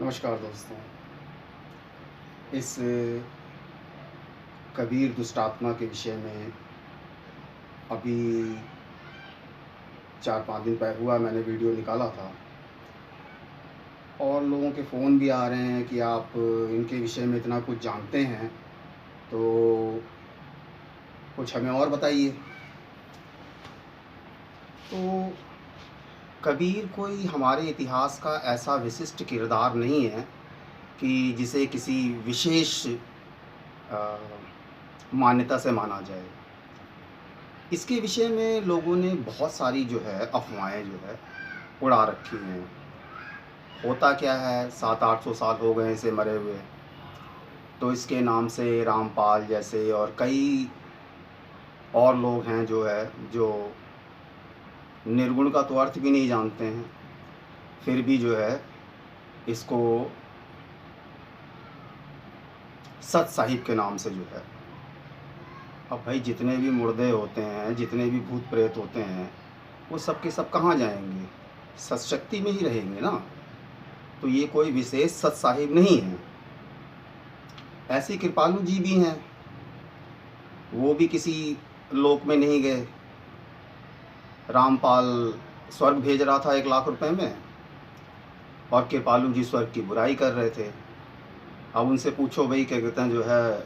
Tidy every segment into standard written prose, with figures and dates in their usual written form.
नमस्कार दोस्तों। इस कबीर दुष्टात्मा के विषय में अभी 4-5 दिन हुआ मैंने वीडियो निकाला था और लोगों के फ़ोन भी आ रहे हैं कि आप इनके विषय में इतना कुछ जानते हैं, तो कुछ हमें और बताइए। तो कबीर कोई हमारे इतिहास का ऐसा विशिष्ट किरदार नहीं है कि जिसे किसी विशेष अ, मान्यता से माना जाए। इसके विषय में लोगों ने बहुत सारी जो है अफ़वाहें जो है उड़ा रखी हैं। होता क्या है, 700-800 साल हो गए इसे मरे हुए, तो इसके नाम से रामपाल जैसे और कई और लोग हैं जो निर्गुण का तो अर्थ भी नहीं जानते हैं, फिर भी जो है इसको सत साहिब के नाम से जो है। अब भाई जितने भी मुर्दे होते हैं, जितने भी भूत प्रेत होते हैं, वो सब के सब कहाँ जाएंगे? सतशक्ति में ही रहेंगे ना। तो ये कोई विशेष सत साहिब नहीं है। ऐसे कृपालु जी भी हैं, वो भी किसी लोक में नहीं गए। रामपाल स्वर्ग भेज रहा था 1 लाख रुपए में और कृपालु जी स्वर्ग की बुराई कर रहे थे। अब उनसे पूछो भाई, क्या कहते हैं जो है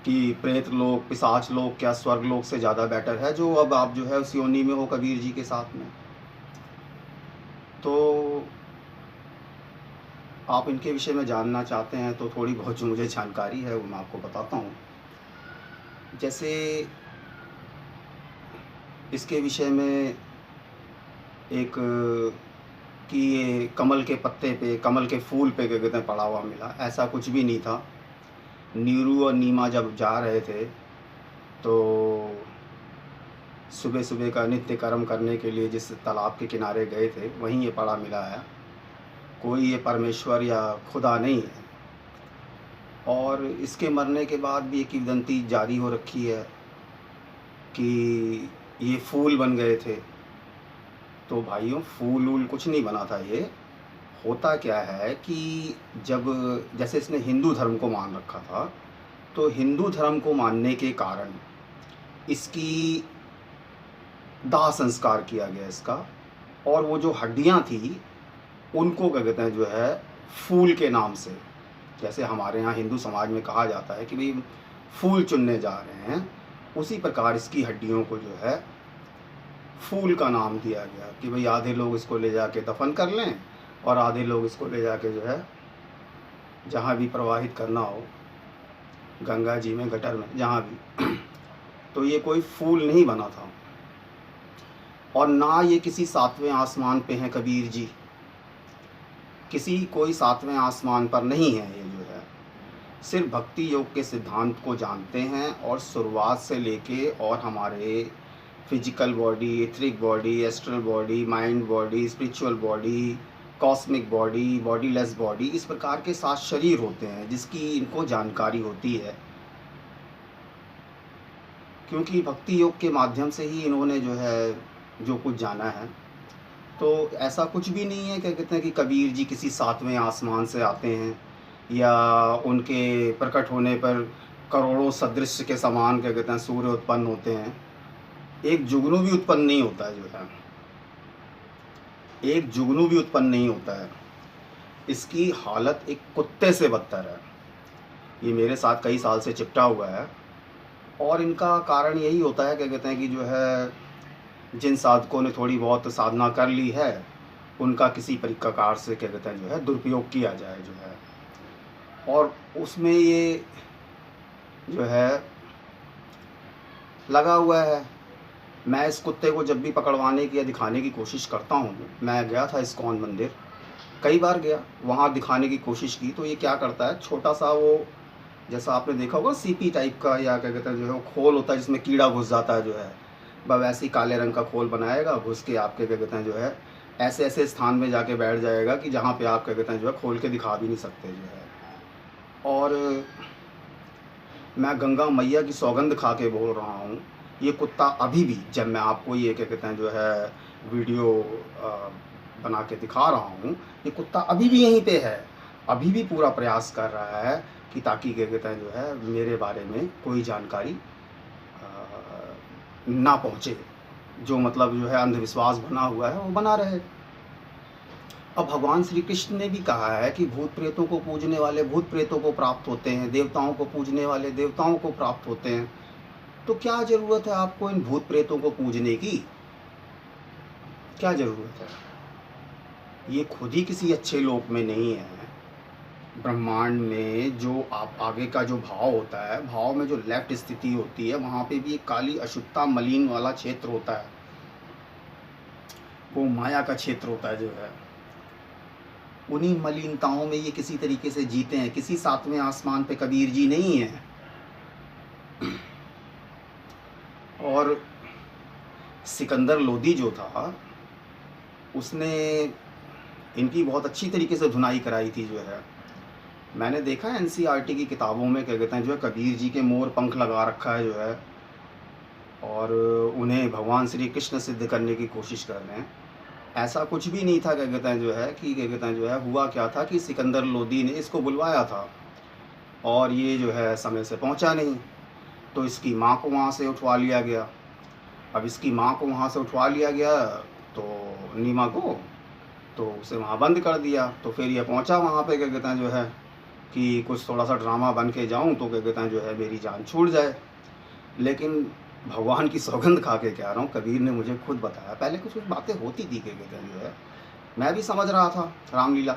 कि प्रेत लोक, पिशाच लोक क्या स्वर्ग लोक से ज़्यादा बेटर है, जो अब आप जो है उस योनि में हो कबीर जी के साथ में। तो आप इनके विषय में जानना चाहते हैं तो थोड़ी बहुत जो मुझे जानकारी है वो मैं आपको बताता हूँ। जैसे इसके विषय में एक कि ये कमल के पत्ते पे, कमल के फूल पे क्या कहते हैं पड़ा हुआ मिला, ऐसा कुछ भी नहीं था। नीरू और नीमा जब जा रहे थे तो सुबह सुबह का नित्य कर्म करने के लिए जिस तालाब के किनारे गए थे वहीं ये पड़ा मिला है। कोई ये परमेश्वर या खुदा नहीं है। और इसके मरने के बाद भी एक किंवदंती जारी हो रखी है कि ये फूल बन गए थे। तो भाइयों, फूल वूल कुछ नहीं बना था ये। होता क्या है कि जब जैसे इसने हिंदू धर्म को मान रखा था, तो हिंदू धर्म को मानने के कारण इसकी दाह संस्कार किया गया इसका। और वो जो हड्डियां थी उनको क्या कहते हैं जो है फूल के नाम से, जैसे हमारे यहाँ हिंदू समाज में कहा जाता है कि भाई फूल चुनने जा रहे हैं, उसी प्रकार इसकी हड्डियों को जो है फूल का नाम दिया गया कि भाई आधे लोग इसको ले जाके दफन कर लें और आधे लोग इसको ले जाके जो है जहाँ भी प्रवाहित करना हो, गंगा जी में, गटर में, जहाँ भी। तो ये कोई फूल नहीं बना था और ना ये किसी 7वें आसमान पे हैं कबीर जी। किसी कोई 7वें आसमान पर नहीं है ये जो है। सिर्फ भक्ति योग के सिद्धांत को जानते हैं और शुरुआत से लेके और हमारे physical body, etheric body, astral body, mind body, spiritual body, cosmic body, bodiless body, इस प्रकार के 7 शरीर होते हैं जिसकी इनको जानकारी होती है। क्योंकि भक्ति योग के माध्यम से ही इन्होंने जो है जो कुछ जाना है। तो ऐसा कुछ भी नहीं है क्या कहते हैं कि कबीर जी किसी 7वें आसमान से आते हैं या उनके प्रकट होने पर करोड़ों सदृश के समान क्या कहते हैं सूर्य उत्पन्न होते हैं। एक जुगनू भी उत्पन्न नहीं होता है जो है, एक जुगनू भी उत्पन्न नहीं होता है। इसकी हालत एक कुत्ते से बदतर है। ये मेरे साथ कई साल से चिपटा हुआ है और इनका कारण यही होता है क्या कहते हैं कि जो है जिन साधकों ने थोड़ी बहुत साधना कर ली है उनका किसी प्रकार से क्या कहते हैं जो है दुरुपयोग किया जाए जो है। और उसमें ये जो है लगा हुआ है। मैं इस कुत्ते को जब भी पकड़वाने की या दिखाने की कोशिश करता हूँ, मैं गया था इस्कॉन मंदिर, कई बार गया, वहाँ दिखाने की कोशिश की, तो ये क्या करता है, छोटा सा वो जैसा आपने देखा होगा सीपी टाइप का या क्या कहते हैं जो है वो खोल होता है जिसमें कीड़ा घुस जाता है जो है, वैसे ही काले रंग का खोल बनाएगा, घुस के आपके क्या कहते हैं जो है ऐसे ऐसे स्थान में जाके बैठ जाएगा कि जहाँ पे आप क्या कहते हैं जो है खोल के दिखा भी नहीं सकते जो है। और मैं गंगा मैया की सौगंध खा के बोल रहा हूँ, ये कुत्ता अभी भी, जब मैं आपको ये क्या कहते हैं जो है वीडियो बना के दिखा रहा हूँ, ये कुत्ता अभी भी यहीं पे है, अभी भी पूरा प्रयास कर रहा है कि ताकि क्या कहते हैं जो है मेरे बारे में कोई जानकारी ना पहुँचे, जो मतलब जो है अंधविश्वास बना हुआ है वो बना रहे। अब भगवान श्री कृष्ण ने भी कहा है कि भूत प्रेतों को पूजने वाले भूत प्रेतों को प्राप्त होते हैं, देवताओं को पूजने वाले देवताओं को प्राप्त होते हैं। तो क्या ज़रूरत है आपको इन भूत प्रेतों को पूजने की? क्या ज़रूरत है? ये खुद ही किसी अच्छे लोक में नहीं है। ब्रह्मांड में जो आप आगे का जो भाव होता है, भाव में जो लेफ्ट स्थिति होती है, वहाँ पे भी एक काली अशुद्धता मलिन वाला क्षेत्र होता है, वो माया का क्षेत्र होता है जो है। उन्हीं मलिनताओं में ये किसी तरीके से जीते हैं। किसी सातवें आसमान पे कबीर जी नहीं है। और सिकंदर लोदी जो था, उसने इनकी बहुत अच्छी तरीके से धुनाई कराई थी जो है। मैंने देखा है एनसीईआरटी की किताबों में क्या कहते हैं जो है कबीर जी के मोर पंख लगा रखा है जो है, और उन्हें भगवान श्री कृष्ण सिद्ध करने की कोशिश कर रहे हैं। ऐसा कुछ भी नहीं था क्या कहते हैं जो है कि क्या कहते हैं जो है, हुआ क्या था कि सिकंदर लोदी ने इसको बुलवाया था और ये जो है समय से पहुंचा नहीं, तो इसकी माँ को वहाँ से उठवा लिया गया। अब इसकी माँ को वहाँ से उठवा लिया गया तो नीमा को, तो उसे वहाँ बंद कर दिया। तो फिर ये पहुँचा वहाँ पे क्या कहते हैं जो है कि कुछ थोड़ा सा ड्रामा बन के जाऊँ तो क्या कहते हैं जो है मेरी जान छूट जाए। लेकिन भगवान की सौगंध खा के कह रहा हूँ, कबीर ने मुझे खुद बताया, पहले कुछ कुछ बातें होती थी क्या कहते हैं जो है, मैं भी समझ रहा था रामलीला।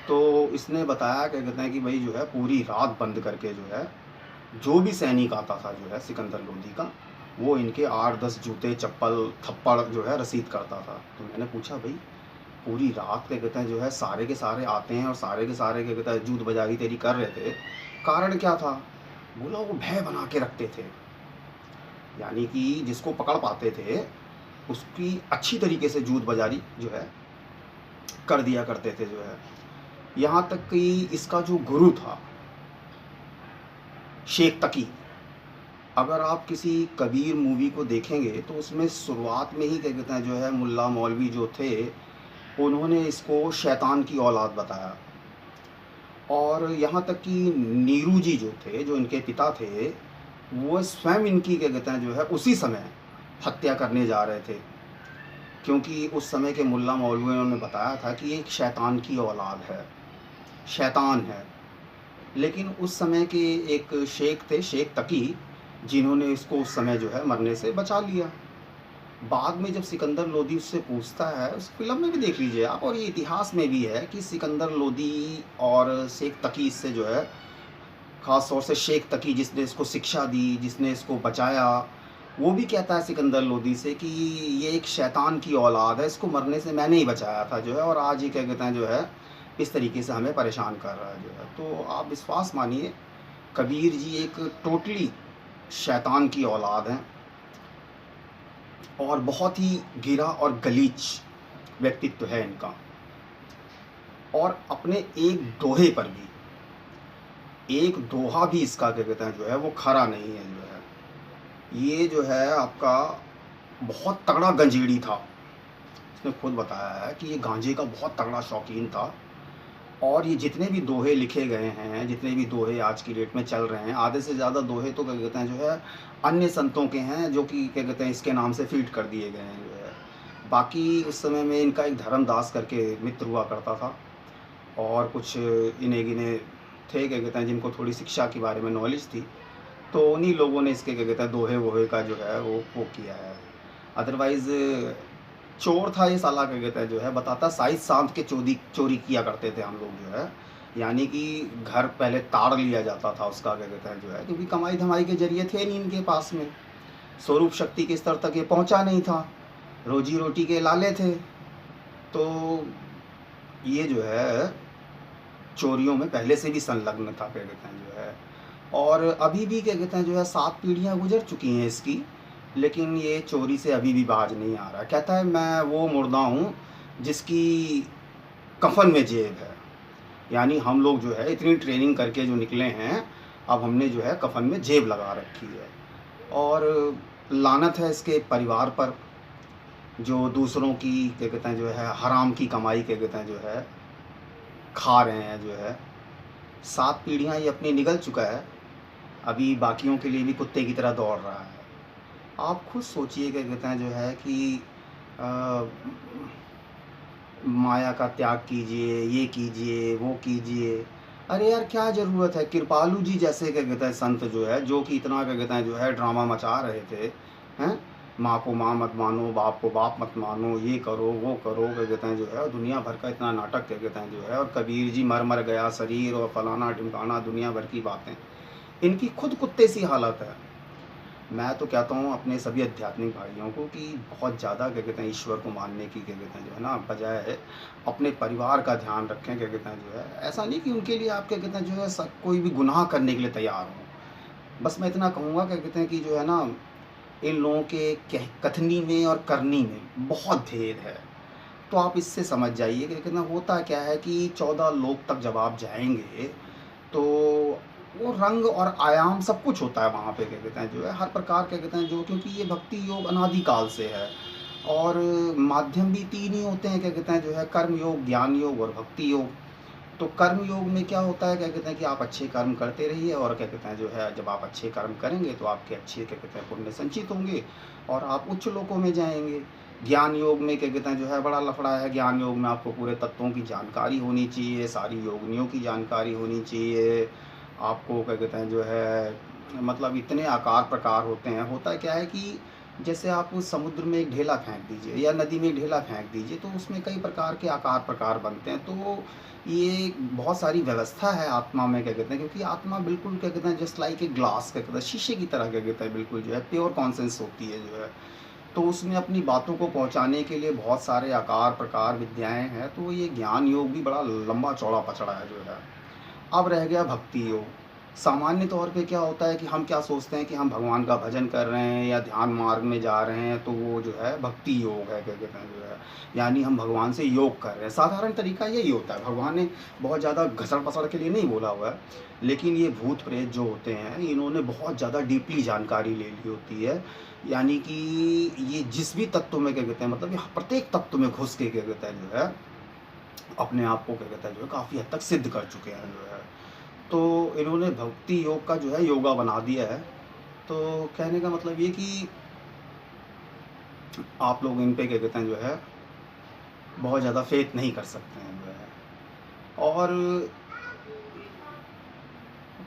तो इसने बताया क्या कहते हैं कि भाई जो है पूरी रात बंद करके जो है जो भी सैनिक आता था जो है सिकंदर लोदी का, वो इनके 8-10 जूते चप्पल थप्पड़ जो है रसीद करता था। तो मैंने पूछा भाई पूरी रात क्या कहते हैं जो है सारे के सारे आते हैं और सारे के सारे क्या कहते हैं जूत बाजारी तेरी कर रहे थे, कारण क्या था? बोला वो भय बना के रखते थे, यानी कि जिसको पकड़ पाते थे उसकी अच्छी तरीके से जूत बाजारी जो है कर दिया करते थे जो है। यहाँ तक कि इसका जो गुरु था शेख तकी, अगर आप किसी कबीर मूवी को देखेंगे तो उसमें शुरुआत में ही क्या कहते हैं जो है मुल्ला मौलवी जो थे उन्होंने इसको शैतान की औलाद बताया। और यहाँ तक कि नीरू जी जो थे, जो इनके पिता थे, वो स्वयं इनकी क्या कहते हैं जो है उसी समय हत्या करने जा रहे थे, क्योंकि उस समय के मुल्ला मौलवियों ने बताया था कि ये एक शैतान की औलाद है, शैतान है। लेकिन उस समय के एक शेख थे, शेख तकी, जिन्होंने इसको उस समय जो है मरने से बचा लिया। बाद में जब सिकंदर लोदी उससे पूछता है, उस फिल्म में भी देख लीजिए आप, और ये इतिहास में भी है कि सिकंदर लोदी और शेख तकी इससे जो है, ख़ास तौर से शेख तकी जिसने इसको शिक्षा दी, जिसने इसको बचाया, वो भी कहता है सिकंदर लोदी से कि ये एक शैतान की औलाद है, इसको मरने से मैंने ही बचाया था जो है, और आज ये क्या कहते हैं जो है इस तरीके से हमें परेशान कर रहा है जो है। तो आप विश्वास मानिए कबीर जी एक टोटली शैतान की औलाद हैं और बहुत ही गिरा और गलीच व्यक्तित्व है इनका। और अपने एक दोहे पर भी, एक दोहा भी इसका क्या कहते हैं जो है वो खरा नहीं है जो है। ये जो है आपका बहुत तगड़ा गंजेड़ी था, इसने खुद बताया है कि ये गांजे का बहुत तगड़ा शौकीन था। और ये जितने भी दोहे लिखे गए हैं, जितने भी दोहे आज की डेट में चल रहे हैं, आधे से ज़्यादा दोहे तो क्या कहते हैं जो है अन्य संतों के हैं, जो कि क्या कहते हैं इसके नाम से फीड कर दिए गए हैं जो है। बाकी उस समय में इनका एक धर्मदास करके मित्र हुआ करता था, और कुछ इने गिने थे क्या कहते हैं जिनको थोड़ी शिक्षा के बारे में नॉलेज थी, तो उन्हीं लोगों ने इसके क्या कहते हैं दोहे वोहे का जो है वो किया है। अदरवाइज़ चोर था ये साला क्या कहते हैं जो है, बताता साइज सांध के चोरी किया करते थे हम लोग जो है, यानी कि घर पहले ताड़ लिया जाता था उसका क्या कहते हैं जो है, क्योंकि कमाई धमाई के जरिए थे नहीं इनके पास में, स्वरूप शक्ति के स्तर तक ये पहुंचा नहीं था, रोजी रोटी के लाले थे। तो ये जो है चोरियों में पहले से भी संलग्न था क्या कहते हैं जो है। और अभी भी क्या कहते हैं जो है 7 पीढ़ियाँ गुजर चुकी हैं इसकी, लेकिन ये चोरी से अभी भी बाज नहीं आ रहा। कहता है मैं वो मुर्दा हूँ जिसकी कफन में जेब है, यानी हम लोग जो है इतनी ट्रेनिंग करके जो निकले हैं, अब हमने जो है कफन में जेब लगा रखी है। और लानत है इसके परिवार पर, जो दूसरों की क्या कहते हैं जो है हराम की कमाई क्या कहते हैं जो है खा रहे हैं जो है। 7 पीढ़ियाँ ये अपनी निगल चुका है, अभी बाकियों के लिए भी कुत्ते की तरह दौड़ रहा है। आप खुद सोचिए क्या कहते हैं जो है कि अ, माया का त्याग कीजिए, ये कीजिए, वो कीजिए। अरे यार क्या ज़रूरत है? कृपालु जी जैसे क्या कहते हैं संत जो है, जो कि इतना क्या कहते हैं जो है ड्रामा मचा रहे थे, हैं? माँ को माँ मत मानो, बाप को बाप मत मानो, ये करो, वो करो क्या कहते हैं जो है, और दुनिया भर का इतना नाटक क्या कहते हैं जो है, और कबीर जी मर मर गया शरीर और फलाना ढिमकाना दुनिया भर की बातें। इनकी खुद कुत्ते सी हालत है। मैं तो कहता हूँ अपने सभी आध्यात्मिक भाइयों को कि बहुत ज़्यादा क्या कहते हैं ईश्वर को मानने की क्या कहते हैं जो है ना बजाय अपने परिवार का ध्यान रखें क्या कहते हैं जो है। ऐसा नहीं कि उनके लिए आप क्या कहते हैं जो है सब कोई भी गुनाह करने के लिए तैयार हो। बस मैं इतना कहूँगा क्या कहते हैं कि जो है ना इन लोगों के कथनी में और करनी में बहुत भेद है। तो आप इससे समझ जाइए कि कहते हैं होता क्या है कि 14 लोग तक जब आप जाएंगे तो वो रंग और आयाम सब कुछ होता है वहाँ पे क्या कहते हैं जो है हर प्रकार क्या कहते हैं जो, क्योंकि ये भक्ति योग अनादिकाल से है। और माध्यम भी 3 ही होते हैं क्या कहते हैं जो है, कर्म योग, ज्ञान योग और भक्ति योग। तो कर्म योग में क्या होता है क्या कहते हैं कि आप अच्छे कर्म करते रहिए, और क्या कहते हैं जो है जब आप अच्छे कर्म करेंगे तो आपके अच्छे क्या कहते हैं पुण्य संचित होंगे और आप उच्च लोकों में जाएंगे। ज्ञान योग में क्या कहते हैं जो है बड़ा लफड़ा है। ज्ञान योग में आपको पूरे तत्वों की जानकारी होनी चाहिए, सारी योगनियों की जानकारी होनी चाहिए। आपको क्या कहते हैं जो है मतलब इतने आकार प्रकार होते हैं। होता क्या है कि जैसे आप उस समुद्र में एक ढेला फेंक दीजिए या नदी में एक ढेला फेंक दीजिए तो उसमें कई प्रकार के आकार प्रकार बनते हैं। तो ये बहुत सारी व्यवस्था है आत्मा में क्या कहते हैं, क्योंकि आत्मा बिल्कुल क्या कहते हैं जस्ट लाइक ए ग्लास क्या कहते हैं शीशे की तरह क्या कहते हैं बिल्कुल जो है प्योर कॉन्सेंस होती है जो है। तो उसमें अपनी बातों को पहुंचाने के लिए बहुत सारे आकार प्रकार विद्याएं हैं। तो ये ज्ञान योग भी बड़ा लंबा चौड़ा पचड़ा है जो है। अब रह गया भक्ति योग। सामान्य तौर पे क्या होता है कि हम क्या सोचते हैं कि हम भगवान का भजन कर रहे हैं या ध्यान मार्ग में जा रहे हैं तो वो जो है भक्ति योग है क्या कहते हैं जो है, यानी हम भगवान से योग कर रहे हैं। साधारण तरीका यही होता है, भगवान ने बहुत ज़्यादा घसड़ पसड़ के लिए नहीं बोला हुआ है, लेकिन ये भूत प्रेत जो होते हैं इन्होंने बहुत ज़्यादा डीपली जानकारी ले ली होती है। यानी कि ये जिस भी तत्व में क्या कहते हैं मतलब ये प्रत्येक तत्व में घुस के क्या कहते हैं जो है अपने आप को क्या कहता है जो है काफ़ी हद तक सिद्ध कर चुके हैं जो है। तो इन्होंने भक्ति योग का जो है योगा बना दिया है। तो कहने का मतलब ये कि आप लोग इन पे क्या कहते हैं जो है बहुत ज़्यादा फेथ नहीं कर सकते हैं जो है। और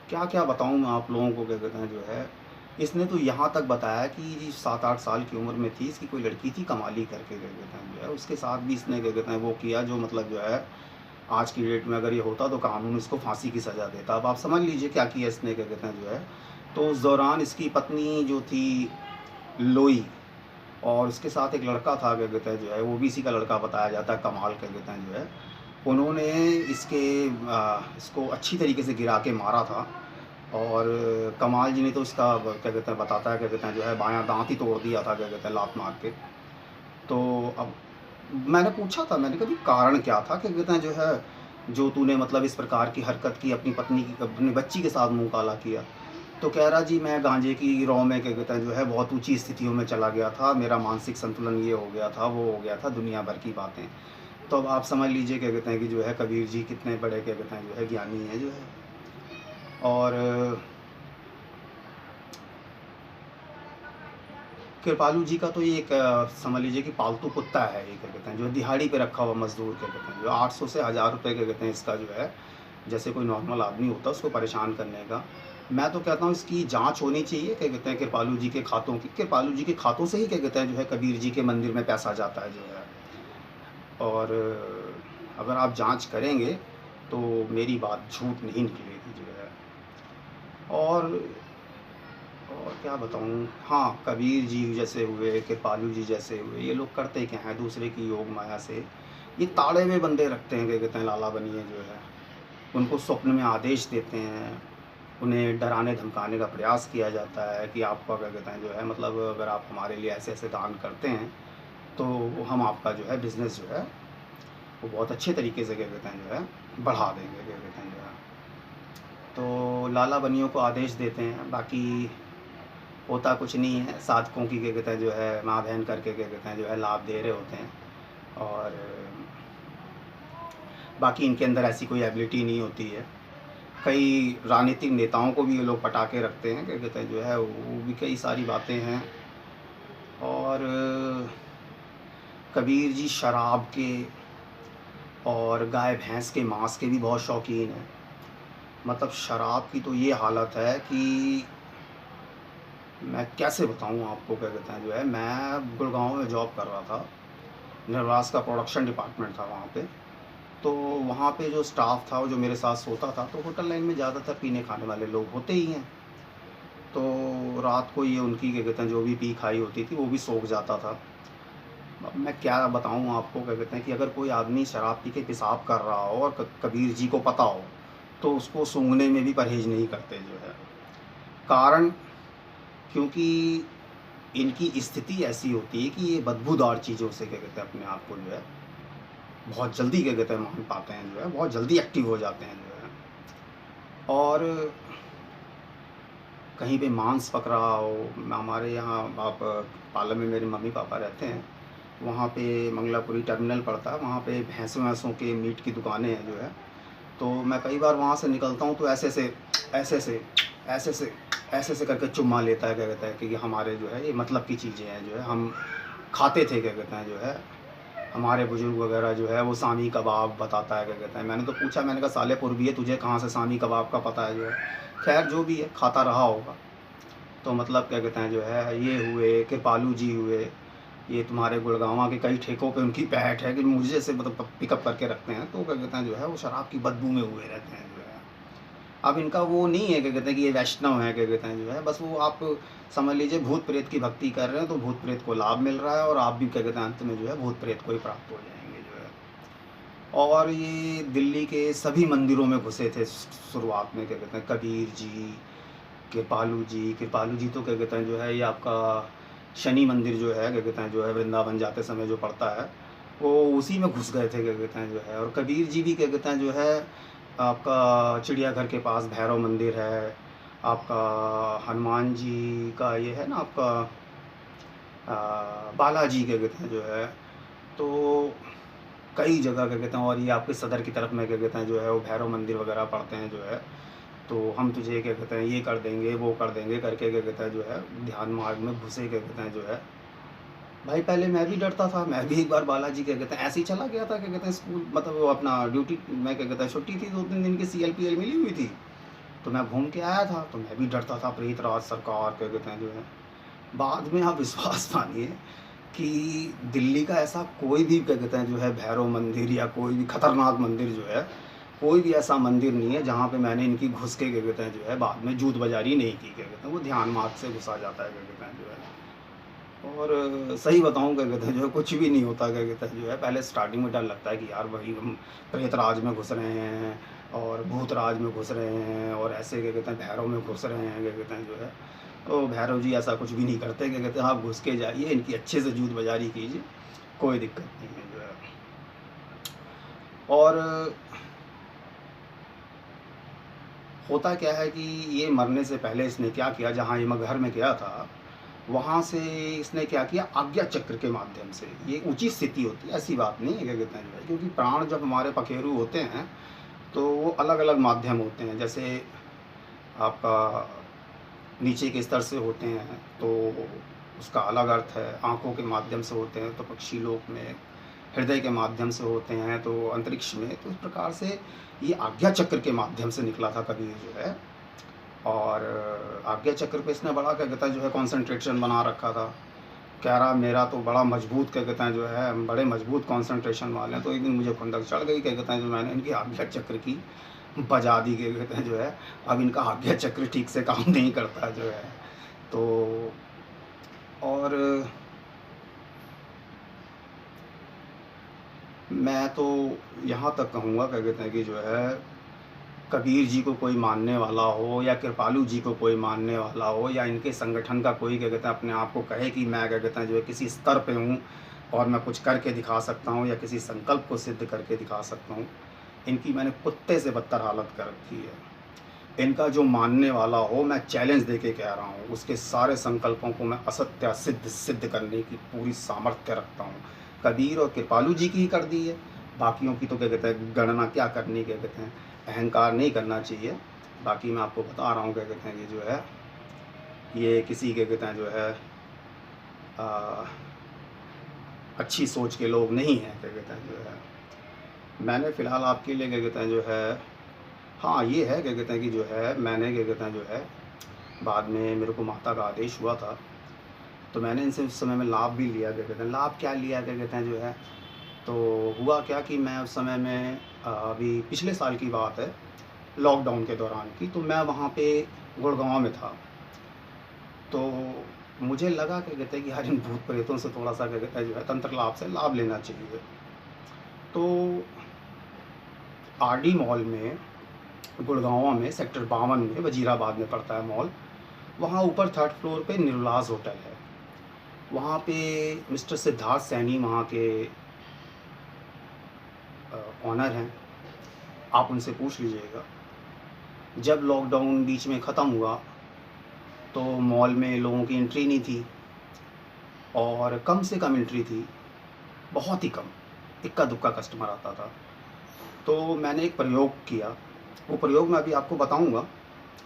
क्या क्या बताऊँ मैं आप लोगों को क्या कहते हैं जो है, इसने तो यहाँ तक बताया कि 7-8 साल की उम्र में थी इसकी कोई लड़की थी कमाली करके क्या कहते हैं जो है, उसके साथ भी इसने क्या कहते हैं वो किया जो मतलब जो है आज की डेट में अगर ये होता तो कानून इसको फांसी की सज़ा देता। अब आप समझ लीजिए क्या किया इसने क्या कहते हैं जो है। तो उस दौरान इसकी पत्नी जो थी लोई, और उसके साथ एक लड़का था क्या कहते हैं जो है वो भी इसी का लड़का बताया जाता है कमाल क्या कहते हैं जो है। उन्होंने इसको अच्छी तरीके से गिरा के मारा था। और कमाल जी ने तो इसका क्या कहते हैं बताता है क्या कहते हैं जो है बायां दांत ही तोड़ दिया था क्या कहते हैं लात मार के। तो अब मैंने पूछा था, मैंने कहा भी कारण क्या था क्या कहते हैं जो है जो तूने मतलब इस प्रकार की हरकत की अपनी पत्नी की अपनी बच्ची के साथ मुंह काला किया। तो कह रहा जी मैं गांजे की रौ में क्या कहते हैं जो है बहुत ऊंची स्थितियों में चला गया था, मेरा मानसिक संतुलन ये हो गया था वो हो गया था दुनिया भर की बातें। तो अब आप समझ लीजिए क्या कहते हैं कि जो है कबीर जी कितने बड़े क्या कहते हैं जो है ज्ञानी हैं जो है। और कृपालु जी का तो ये एक समझ लीजिए कि पालतू कुत्ता है ये क्या कहते हैं जो दिहाड़ी पे रखा हुआ मजदूर क्या कहते हैं जो 800 से 1000 रुपये क्या कहते हैं इसका जो है, जैसे कोई नॉर्मल आदमी होता है उसको परेशान करने का। मैं तो कहता हूँ इसकी जांच होनी चाहिए क्या कहते हैं कृपालु जी के खातों की। कृपालु जी के खातों से ही क्या कहते हैं जो है कबीर जी के मंदिर में पैसा जाता है जो है। और अगर आप जांच करेंगे तो मेरी बात झूठ नहीं निकलेगी जो है। और क्या बताऊँ, हाँ कबीर जी जैसे हुए, कृपालु जी जैसे हुए, ये लोग करते क्या हैं दूसरे की योग माया से ये ताड़े में बंदे रखते हैं क्या कहते हैं लाला बनिए जो है। उनको स्वप्न में आदेश देते हैं, उन्हें डराने धमकाने का प्रयास किया जाता है कि आपका क्या कहते हैं जो है मतलब अगर आप हमारे लिए ऐसे ऐसे दान करते हैं तो हम आपका जो है बिज़नेस जो है वो बहुत अच्छे तरीके से क्या कहते हैं जो है बढ़ा देंगे क्या कहते हैं जो है। तो लाला बनियों को आदेश देते हैं। बाकी होता कुछ नहीं है, साधकों की क्या कहते हैं जो है माँ बहन करके क्या कहते हैं जो है लाभ दे रहे होते हैं। और बाकी इनके अंदर ऐसी कोई एबिलिटी नहीं होती है। कई राजनीतिक नेताओं को भी ये लोग पटा के रखते हैं, क्या कहते हैं जो है वो भी कई सारी बातें हैं। और कबीर जी शराब के और गाय भैंस के मांस के भी बहुत शौकीन हैं। मतलब शराब की तो ये हालत है कि मैं कैसे बताऊँ आपको, क्या कहते हैं जो है, मैं गुड़गांव में जॉब कर रहा था, निर्वास का प्रोडक्शन डिपार्टमेंट था वहाँ पे। तो वहाँ पे जो स्टाफ था वो जो मेरे साथ सोता था, तो होटल लाइन में ज़्यादातर पीने खाने वाले लोग होते ही हैं। तो रात को ये उनकी क्या कहते हैं जो भी पी खाई होती थी वो भी सोख जाता था। अब मैं क्या बताऊँ आपको, क्या कहते हैं कि अगर कोई आदमी शराब पी के पेशाब कर रहा हो और कबीर जी को पता हो तो उसको सूंघने में भी परहेज़ नहीं करते जो है। कारण क्योंकि इनकी स्थिति ऐसी होती है कि ये बदबूदार चीज़ों से क्या कहते हैं अपने आप को जो है बहुत जल्दी क्या कहते हैं मान पाते हैं जो है, बहुत जल्दी एक्टिव हो जाते हैं जो है। और कहीं पे मांस पक रहा हो, हमारे यहाँ आप पालम में मेरे मम्मी पापा रहते हैं, वहाँ पे मंगलापुरी टर्मिनल पड़ता है, वहाँ पे भैंसों वैंसों के मीट की दुकानें हैं जो है। तो मैं कई बार वहाँ से निकलता हूँ तो ऐसे से ऐसे से ऐसे से ऐसे से करके चुम्मा लेता है, क्या कहता है कि हमारे जो है ये मतलब की चीज़ें हैं जो है हम खाते थे, क्या कहते हैं जो है हमारे बुजुर्ग वगैरह जो है वो सामी कबाब बताता है, क्या कहते हैं। मैंने तो पूछा, मैंने कहा साले पूर्वी है, तुझे कहाँ से सामी कबाब का पता है जो है। खैर जो भी है खाता रहा होगा। तो मतलब क्या कहते हैं जो है ये हुए कृपालू जी हुए, ये तुम्हारे गुड़गांवा के कई ठेकों पे उनकी पैठ है कि मुझे से मतलब पिकअप करके रखते हैं, तो क्या कहते हैं जो है वो शराब की बदबू में हुए रहते हैं जो है। अब इनका वो नहीं है, क्या कहते हैं कि ये वैष्णव है, क्या कहते हैं जो है, बस वो आप समझ लीजिए भूत प्रेत की भक्ति कर रहे हैं तो भूत प्रेत को लाभ मिल रहा है और आप भी क्या कहते हैं अंत में जो है भूत प्रेत को ही प्राप्त हो जाएंगे जो है। और ये दिल्ली के सभी मंदिरों में घुसे थे शुरुआत में, क्या कहते हैं कबीर जी, कृपालू जी तो क्या कहते हैं जो है ये आपका शनि मंदिर जो है, क्या कहते हैं जो है वृंदावन जाते समय जो पड़ता है, वो उसी में घुस गए थे, क्या कहते हैं जो है। और कबीर जी भी क्या कहते हैं जो है आपका चिड़ियाघर के पास भैरव मंदिर है, आपका हनुमान जी का ये है ना आपका बालाजी, क्या कहते हैं जो है। तो कई जगह क्या कहते हैं, और ये आपके सदर की तरफ में क्या कहते हैं जो है वो भैरव मंदिर वगैरह पड़ते हैं जो है। तो हम तुझे क्या कहते हैं ये कर देंगे वो कर देंगे करके क्या कहता है जो है ध्यान मार्ग में घुसे, क्या कहते हैं जो है। भाई पहले मैं भी डरता था, मैं भी एक बार बालाजी क्या कहते हैं ऐसे ही चला गया था, क्या कहते हैं स्कूल मतलब वो अपना ड्यूटी में क्या कहता है छुट्टी थी 2-3 दिन की CLPL मिली हुई थी, तो मैं घूम के आया था, तो मैं भी डरता था प्रीत राज सरकार, क्या कहते हैं जो है। बाद में आप विश्वास मानिए कि दिल्ली का ऐसा कोई भी क्या कहते हैं जो है भैरव मंदिर या कोई भी खतरनाक मंदिर जो है, कोई भी ऐसा मंदिर नहीं है जहाँ पे मैंने इनकी घुस के क्या कहते हैं जो है बाद में जूत बाजारी नहीं की, क्या कहते हैं वो ध्यान मार्ग से घुसा जाता है, क्या कहते हैं जो है। और सही बताऊँ क्या कहते हैं जो है कुछ भी नहीं होता, क्या कहते हैं जो है। पहले स्टार्टिंग में डर लगता है कि यार भाई हम प्रेत राज में घुस रहे हैं और भूत राज में घुस रहे हैं और ऐसे क्या कहते हैं भैरव में घुस रहे हैं, क्या कहते हैं जो है। तो भैरव जी ऐसा कुछ भी नहीं करते, क्या कहते हैं आप घुस के जाइए, इनकी अच्छे से जूत बाजारी कीजिए, कोई दिक्कत नहीं है जो है। और होता क्या है कि ये मरने से पहले इसने क्या किया, जहाँ ये मैं घर में गया था वहाँ से इसने क्या किया, आज्ञा चक्र के माध्यम से, ये ऊंची स्थिति होती है ऐसी बात नहीं है, क्या कहते हैं जो है, क्योंकि प्राण जब हमारे पखेरु होते हैं तो वो अलग अलग माध्यम होते हैं। जैसे आपका नीचे के स्तर से होते हैं तो उसका अलग अर्थ है, आँखों के माध्यम से होते हैं तो पक्षी लोक में, हृदय के माध्यम से होते हैं तो अंतरिक्ष में। तो इस प्रकार से ये आज्ञा चक्र के माध्यम से निकला था कबीर जो है। और आज्ञा चक्र पे इसने बड़ा क्या कहता है जो है कंसंट्रेशन बना रखा था। कह रहा मेरा तो बड़ा मजबूत क्या कहते हैं जो है, हम बड़े मजबूत कंसंट्रेशन वाले हैं। तो एक दिन मुझे खुंदक चढ़ गई, क्या कहते हैं जो मैंने इनकी आज्ञा चक्र की बजा दी, क्या कहते हैं जो है। अब इनका आज्ञा चक्र ठीक से काम नहीं करता जो है। तो और मैं तो यहाँ तक कहूँगा, क्या कहते हैं कि जो है कबीर जी को कोई मानने वाला हो या कृपालू जी को कोई मानने वाला हो या इनके संगठन का कोई क्या कहते हैं अपने आप को कहे कि मैं क्या कहते हैं जो है किसी स्तर पे हूँ और मैं कुछ करके दिखा सकता हूँ या किसी संकल्प को सिद्ध करके दिखा सकता हूँ, इनकी मैंने कुत्ते से बदतर हालत कर रखी है। इनका जो मानने वाला हो, मैं चैलेंज देके कह रहा हूँ, उसके सारे संकल्पों को मैं असत्य सिद्ध सिद्ध करने की पूरी सामर्थ्य रखता हूँ। कबीर और कृपालु जी की ही कर दी है, बाकियों की तो क्या कहते हैं गणना क्या करनी, क्या कहते हैं अहंकार नहीं करना चाहिए। बाकी मैं आपको बता रहा हूँ क्या कहते हैं, ये जो है ये किसी के कहते हैं जो है आ, अच्छी सोच के लोग नहीं हैं, क्या कहते हैं जो है। मैंने फ़िलहाल आपके लिए क्या कहते हैं जो है, हाँ ये है क्या कहते हैं कि जो है मैंने क्या कहते हैं जो है बाद में मेरे को माता का आदेश हुआ था, तो मैंने इनसे उस समय में लाभ भी लिया, क्या कहते हैं लाभ क्या लिया, क्या कहते हैं जो है। तो हुआ क्या कि मैं उस समय में अभी पिछले साल की बात है, लॉकडाउन के दौरान की, तो मैं वहाँ पे गुड़गांव में था। तो मुझे लगा क्या कहते हैं कि यार इन भूत प्रेतों से थोड़ा सा क्या कहते हैं जो है तंत्र लाभ से लाभ लेना चाहिए। तो आरडी मॉल में गुड़गांव में सेक्टर 52 में, वजीराबाद में पड़ता है मॉल, वहाँ ऊपर थर्ड फ्लोर पे निर्लाज होटल है। वहाँ पे मिस्टर सिद्धार्थ सैनी वहाँ के ऑनर हैं, आप उनसे पूछ लीजिएगा। जब लॉकडाउन बीच में ख़त्म हुआ तो मॉल में लोगों की एंट्री नहीं थी, और कम से कम एंट्री थी, बहुत ही कम, इक्का दुक्का कस्टमर आता था। तो मैंने एक प्रयोग किया, वो प्रयोग मैं अभी आपको बताऊंगा,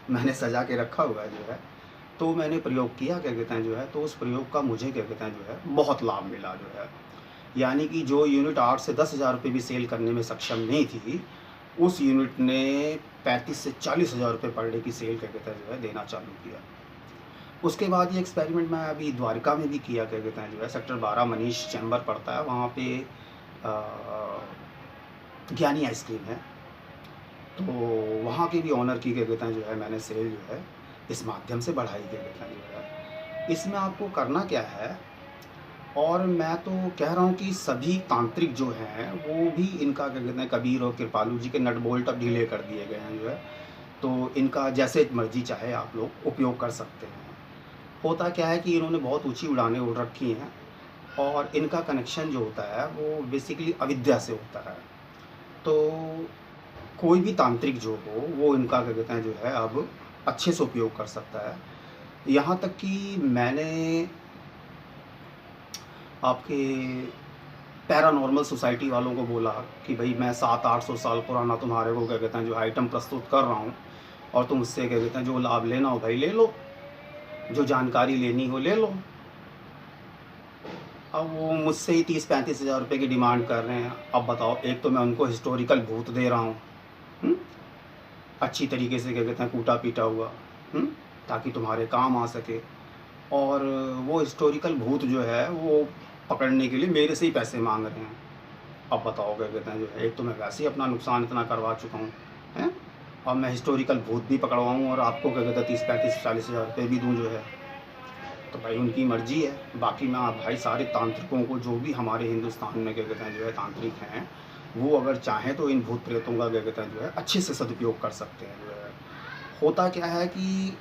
मैंने सजा के रखा हुआ है जो है। तो मैंने प्रयोग किया क्या कहते हैं जो है, तो उस प्रयोग का मुझे क्या कहते हैं जो है बहुत लाभ मिला जो है। यानी कि जो यूनिट 8 से 10,000 रुपये भी सेल करने में सक्षम नहीं थी, उस यूनिट ने 35 से 40,000 रुपये पर डे की सेल क्या कहते हैं जो है देना चालू किया। उसके बाद ये एक्सपेरिमेंट मैं अभी द्वारका में भी किया, क्या कहते हैं जो है सेक्टर 12 मनीष चैम्बर पड़ता है, वहाँ पे ज्ञानी आइसक्रीम है। तो वहाँ के भी ऑनर की क्या कहते हैं जो है मैंने सेल जो है इस माध्यम से बढ़ाई, क्या कहते हैं जो है। इसमें आपको करना क्या है, और मैं तो कह रहा हूँ कि सभी तांत्रिक जो हैं वो भी इनका क्या कहते हैं कबीर और कृपालु जी के नट बोल्ट अब ढीले कर दिए गए हैं जो है। तो इनका जैसे मर्जी चाहे आप लोग उपयोग कर सकते हैं। होता क्या है कि इन्होंने बहुत ऊंची उड़ानें उड़ रखी हैं, और इनका कनेक्शन जो होता है वो बेसिकली अविद्या से होता है। तो कोई भी तांत्रिक जो हो वो इनका क्या कहते हैं जो है अब अच्छे से उपयोग कर सकता है। यहाँ तक कि मैंने आपके पैरानॉर्मल सोसाइटी वालों को बोला कि भाई मैं 700-800 साल पुराना तुम्हारे को क्या कहते हैं जो आइटम प्रस्तुत कर रहा हूँ, और तुम उससे क्या कहते हैं जो लाभ लेना हो भाई ले लो, जो जानकारी लेनी हो ले लो। अब वो मुझसे ही 30-35 हज़ार रुपये की डिमांड कर रहे हैं। अब बताओ, एक तो मैं उनको हिस्टोरिकल भूत दे रहा हूँ, अच्छी तरीके से क्या कहते हैं कूटा पीटा हुआ, ताकि तुम्हारे काम आ सके, और वो हिस्टोरिकल भूत जो है वो पकड़ने के लिए मेरे से ही पैसे मांग रहे हैं। अब बताओ क्या कहते हैं जो है, एक तो मैं वैसे ही अपना नुकसान इतना करवा चुका हूँ हैं, और मैं हिस्टोरिकल भूत भी पकड़वाऊँ और आपको क्या कहते हैं 30-35-40 हज़ार रुपये भी दूँ जो है। तो भाई उनकी मर्ज़ी है। बाकी मैं आप भाई सारे तांत्रिकों को, जो भी हमारे हिंदुस्तान में क्या कहते हैं जो है तांत्रिक हैं, वो अगर चाहें तो इन भूत प्रेतों का क्या कहते हैं जो है अच्छे से सदुपयोग कर सकते हैं जो है। होता क्या है कि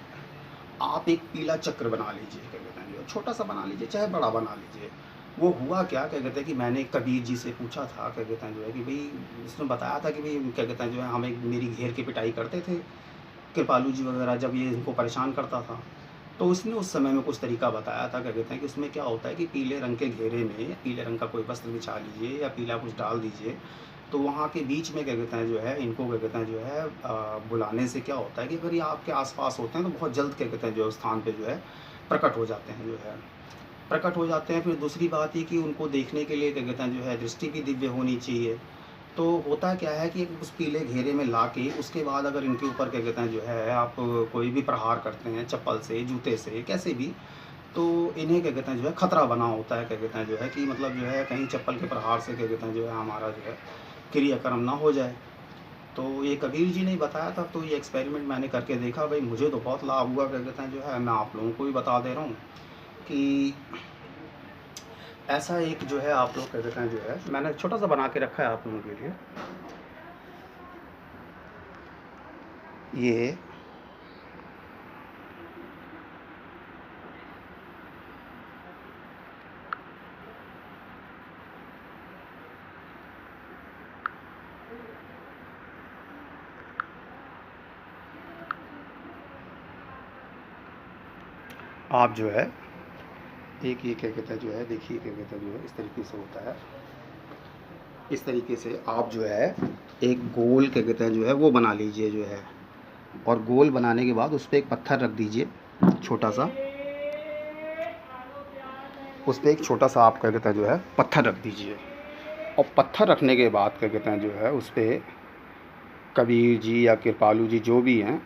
आप एक पीला चक्र बना लीजिए, क्या कहते हैं जो छोटा सा बना लीजिए चाहे बड़ा बना लीजिए। वो हुआ क्या, क्या कहते हैं कि मैंने कबीर जी से पूछा था, क्या कहते हैं जो है कि भाई उसने बताया था कि भाई क्या कहते हैं जो है हमें मेरी घेर के पिटाई करते थे कृपालू जी वगैरह, जब ये इनको परेशान करता था। तो उसने उस समय में कुछ तरीका बताया था, क्या कहते हैं कि उसमें क्या होता है कि पीले रंग के घेरे में पीले रंग का कोई वस्त्र बिछा लीजिए या पीला कुछ डाल दीजिए, तो वहाँ के बीच में क्या कहते हैं जो है इनको क्या कहते हैं जो है बुलाने से क्या होता है कि अगर ये आपके आसपास होते हैं तो बहुत जल्द क्या कहते हैं जो स्थान पे जो है प्रकट हो जाते हैं जो है, प्रकट हो जाते हैं। फिर दूसरी बात ये कि उनको देखने के लिए क्या कहते हैं जो है दृष्टि भी दिव्य होनी चाहिए। तो होता क्या है कि उस पीले घेरे में ला के उसके बाद अगर इनके ऊपर क्या कहते हैं जो है आप कोई भी प्रहार करते हैं चप्पल से, जूते से, कैसे भी, तो इन्हें क्या कहते हैं जो है खतरा बना होता है, क्या कहते हैं जो है कि मतलब जो है कहीं चप्पल के प्रहार से क्या कहते हैं जो है हमारा जो है क्रियाक्रम ना हो जाए। तो ये कबीर जी ने बताया था, तो ये एक्सपेरिमेंट मैंने करके देखा, भाई मुझे तो बहुत लाभ हुआ, क्या कहते हैं जो है मैं आप लोगों को भी बता दे रहा हूँ कि ऐसा एक जो है आप लोग क्या कहते हैं जो है मैंने छोटा सा बना के रखा है आप लोगों के लिए। ये आप जो है एक ये क्या कहते हैं जो है, देखिए क्या कहते हैं जो है, इस तरीके से होता है। इस तरीके से आप जो है एक गोल क्या कहते हैं जो है वो बना लीजिए जो है, और गोल बनाने के बाद उस पर एक पत्थर रख दीजिए छोटा सा। उस पर एक छोटा सा आप क्या कहते हैं जो है पत्थर रख दीजिए, और पत्थर रखने के बाद क्या कहते हैं जो है उस पर कबीर जी या कृपालू जी जो भी हैं,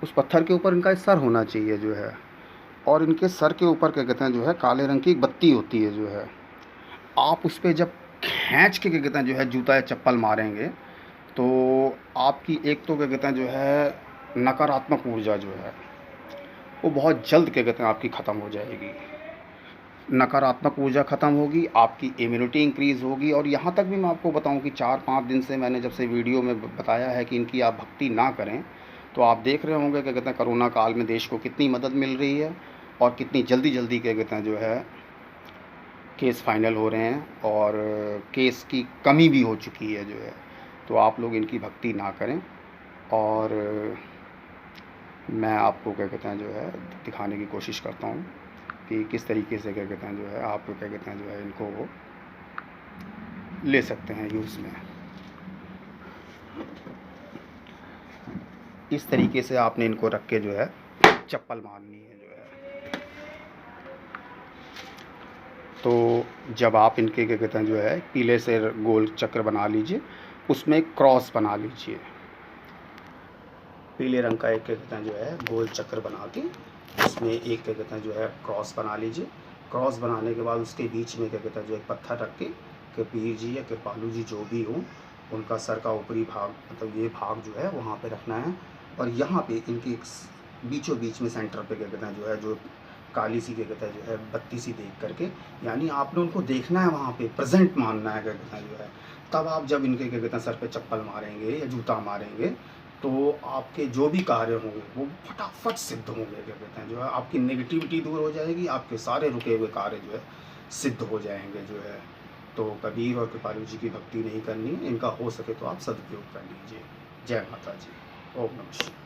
उस पत्थर के ऊपर इनका सर होना चाहिए जो है, और इनके सर के ऊपर क्या कहते हैं जो है काले रंग की एक बत्ती होती है जो है। आप उस पे जब खींच के क्या कहते हैं जो है जूता या चप्पल मारेंगे, तो आपकी एक तो क्या कहते हैं जो है नकारात्मक ऊर्जा जो है वो बहुत जल्द क्या कहते हैं आपकी ख़त्म हो जाएगी। नकारात्मक ऊर्जा ख़त्म होगी, आपकी इम्यूनिटी इंक्रीज़ होगी। और यहाँ तक भी मैं आपको बताऊँ कि 4-5 दिन से मैंने जब से वीडियो में बताया है कि इनकी आप भक्ति ना करें, तो आप देख रहे होंगे क्या कहते हैं कोरोना काल में देश को कितनी मदद मिल रही है, और कितनी जल्दी जल्दी क्या कहते हैं जो है केस फाइनल हो रहे हैं, और केस की कमी भी हो चुकी है जो है। तो आप लोग इनकी भक्ति ना करें, और मैं आपको क्या कहते हैं जो है दिखाने की कोशिश करता हूँ कि किस तरीके से क्या कहते हैं जो है आप क्या कहते हैं जो है इनको ले सकते हैं यूज़ में। इस तरीके से आपने इनको रख के जो है चप्पल मारनी है जो है। तो जब आप इनके क्या कहते हैं जो है पीले से गोल चक्र बना लीजिए, उसमें एक क्रॉस बना लीजिए। पीले रंग का एक क्या कहते हैं जो है गोल चक्र बना के उसमें एक क्या कहते हैं जो है क्रॉस बना लीजिए। क्रॉस बनाने के बाद उसके बीच में क्या कहते हैं जो एक पत्थर रख के कबीर जी या कृपालू जी जो भी हों, उनका सर का ऊपरी भाग मतलब ये भाग जो है वहाँ पे रखना है। और यहाँ पे इनके बीचों बीच में सेंटर पे क्या कहते हैं जो है जो काली सी क्या कहते हैं जो है बत्ती सी देख करके, यानी आपने उनको देखना है वहाँ पे, प्रेजेंट मानना है क्या कहते हैं जो है। तब आप जब इनके क्या कहते हैं सर पे चप्पल मारेंगे या जूता मारेंगे, तो आपके जो भी कार्य होंगे वो फटाफट सिद्ध होंगे क्या कहते हैं जो है। आपकी नेगेटिविटी दूर हो जाएगी, आपके सारे रुके हुए कार्य जो है सिद्ध हो जाएंगे जो है। तो कबीर और कृपालू जी की भक्ति नहीं करनी है, इनका हो सके तो आप सदुपयोग कर लीजिए। जय माता जी। ओम नमः शिवाय।